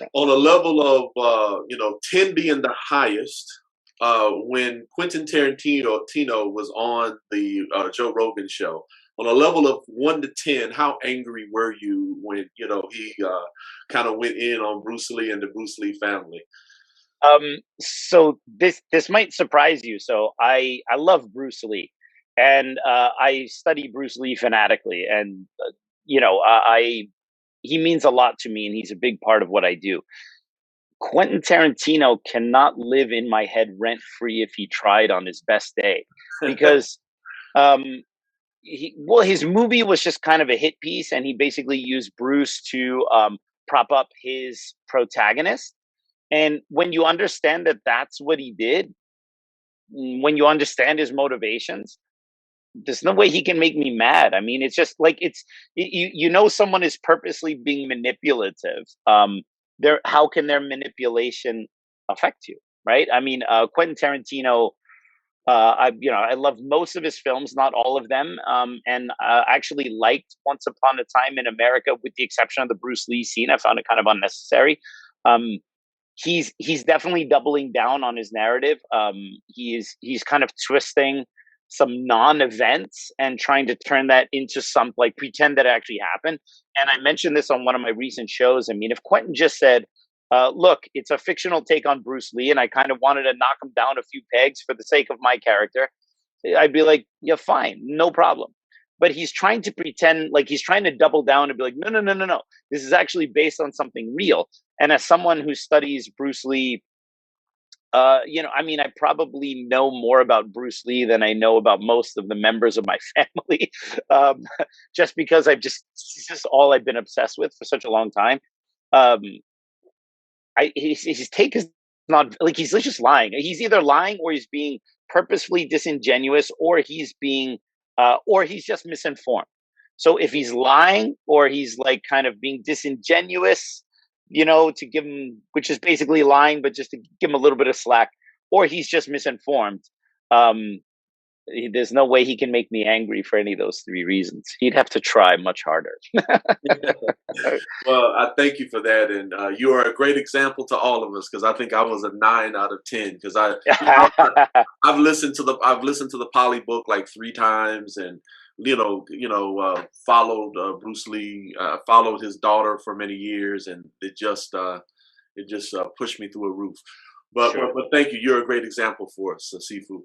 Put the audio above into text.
Right. On a level of 10 being the highest, when Quentin Tarantino was on the Joe Rogan show, on a level of 1 to 10, how angry were you when he kind of went in on Bruce Lee and the Bruce Lee family? So this might surprise you. So I love Bruce Lee, and I study Bruce Lee fanatically, and I he means a lot to me, and he's a big part of what I do. Quentin Tarantino cannot live in my head rent free if he tried on his best day, because um, his movie was just kind of a hit piece, and he basically used Bruce to prop up his protagonist. And when you understand that that's what he did, when you understand his motivations, there's no way he can make me mad. I mean, it's just like someone is purposely being manipulative. Their how can their manipulation affect you, right? I mean, Quentin Tarantino. I love most of his films, not all of them, and actually liked Once Upon a Time in America, with the exception of the Bruce Lee scene. I found it kind of unnecessary. Um, he's definitely doubling down on his narrative. He's kind of twisting some non-events and trying to turn that into some, like, pretend that it actually happened. And I mentioned this on one of my recent shows. I mean, if Quentin just said, "Look, it's a fictional take on Bruce Lee, and I kind of wanted to knock him down a few pegs for the sake of my character," I'd be like, "Yeah, fine, no problem." But he's trying to pretend, like he's trying to double down and be like, "No, no, no, no, no. This is actually based on something real." And as someone who studies Bruce Lee, I mean, I probably know more about Bruce Lee than I know about most of the members of my family, um, just because it's just all I've been obsessed with for such a long time. Um, his take is not like he's just lying. He's either lying or he's being purposefully disingenuous, or he's just misinformed. So if he's lying or he's like kind of being disingenuous, to give him, which is basically lying, but just to give him a little bit of slack, or he's just misinformed. Um, there's no way he can make me angry for any of those three reasons. He'd have to try much harder. Well, I thank you for that, and you are a great example to all of us because I think I was a 9 out of 10 because I've listened to the Poly book like 3 times, and followed Bruce Lee, followed his daughter for many years, and it just pushed me through a roof. But, but Sure. but thank you. You're a great example for us, Sifu.